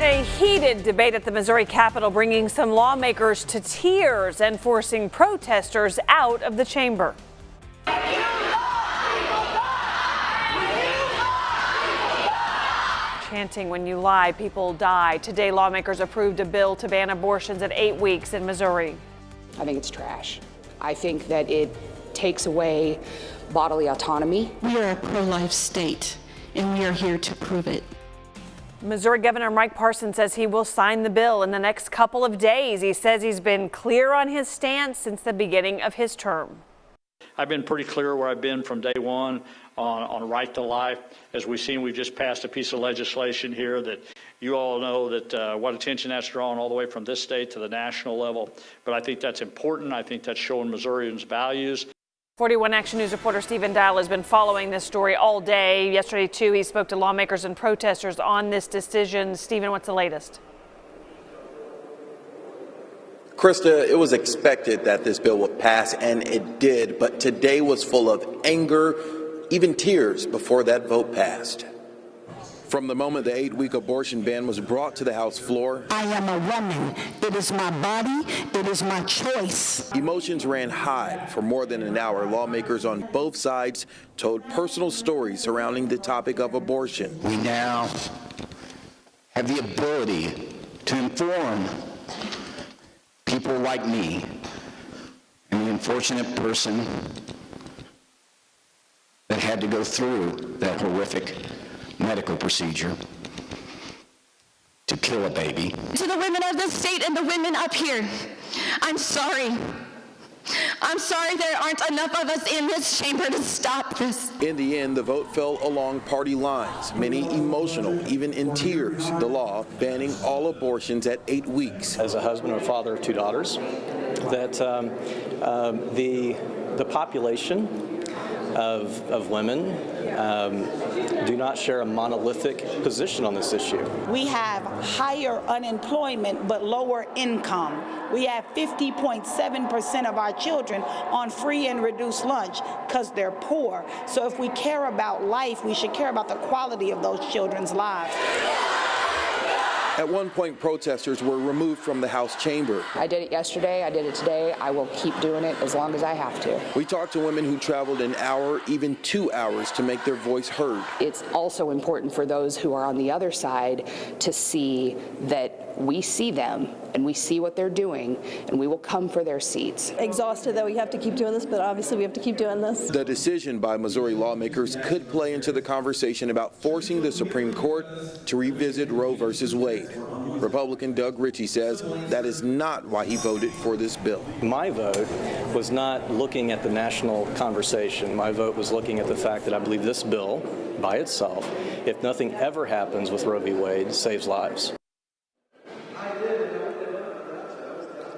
A heated debate at the Missouri Capitol, bringing some lawmakers to tears and forcing protesters out of the chamber. Chanting, "When you lie, people die." Today, lawmakers approved a bill to ban abortions at 8 weeks in Missouri. I think it's trash. I think that it takes away bodily autonomy. We are a pro-life state, and we are here to prove it. Missouri Governor Mike Parson says he will sign the bill in the next couple of days. He says he's been clear on his stance since the beginning of his term. I've been pretty clear where I've been from day one on right to life. As we've seen, we've just passed a piece of legislation here that you all know that what attention that's drawn all the way from this state to the national level. But I think that's important. I think that's showing Missourians' values. 41 Action News reporter Stephen Dial has been following this story all day. Yesterday, too, he spoke to lawmakers and protesters on this decision. Stephen, what's the latest? Krista, it was expected that this bill would pass, and it did, but today was full of anger, even tears before that vote passed. From the moment the 8-week abortion ban was brought to the House floor, I am a woman. It is my body. It is my choice. emotions ran high. For more than an hour, lawmakers on both sides told personal stories surrounding the topic of abortion. We now have the ability to inform people like me and the unfortunate person that had to go through that horrific medical procedure to kill a baby. To the women of this state and the women up here, I'm sorry. I'm sorry there aren't enough of us in this chamber to stop this. In the end, the vote fell along party lines, many emotional, even in tears. The law banning all abortions at 8 weeks. As a husband and father of 2 daughters, that the population of women do not share a monolithic position on this issue. We have higher unemployment but lower income. We have 50.7% of our children on free and reduced lunch because they're poor. So if we care about life, we should care about the quality of those children's lives. At one point, protesters were removed from the House chamber. I did it yesterday, I did it today, I will keep doing it as long as I have to. We talked to women who traveled an hour, even 2 hours, to make their voice heard. It's also important for those who are on the other side to see that we see them and we see what they're doing, and we will come for their seats. Exhausted that we have to keep doing this, but obviously we have to keep doing this. The decision by Missouri lawmakers could play into the conversation about forcing the Supreme Court to revisit Roe v. Wade. Republican Doug Ritchie says that is not why he voted for this bill. My vote was not looking at the national conversation. My vote was looking at the fact that I believe this bill, by itself, if nothing ever happens with Roe v. Wade, saves lives.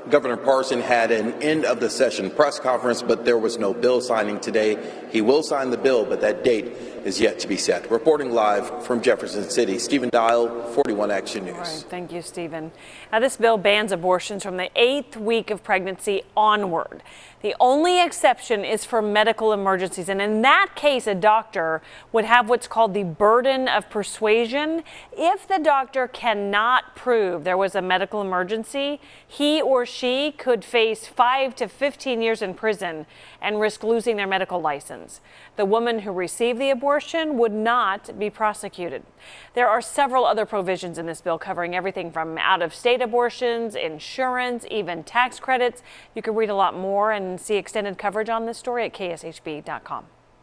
Governor Parson had an end of the session press conference, but there was no bill signing today. He will sign the bill, but that date is yet to be set. Reporting live from Jefferson City, Stephen Dial, 41 Action News. All right, thank you, Stephen. Now, this bill bans abortions from the 8th week of pregnancy onward. The only exception is for medical emergencies, and in that case, a doctor would have what's called the burden of persuasion. If the doctor cannot prove there was a medical emergency, he or she could face 5 to 15 years in prison and risk losing their medical license. The woman who received the abortion would not be prosecuted. There are several other provisions in this bill covering everything from out-of-state abortions, insurance, even tax credits. You can read a lot more and see extended coverage on this story at kshb.com.